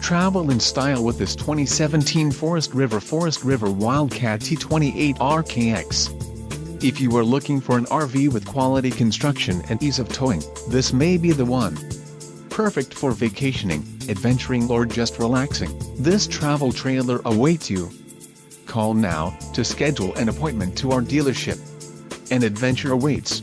Travel in style with this 2017 Forest River WILDCAT T28RKX. If you are looking for an RV with quality construction and ease of towing, this may be the one. Perfect for vacationing, adventuring or just relaxing, this travel trailer awaits you. Call now to schedule an appointment to our dealership. An adventure awaits.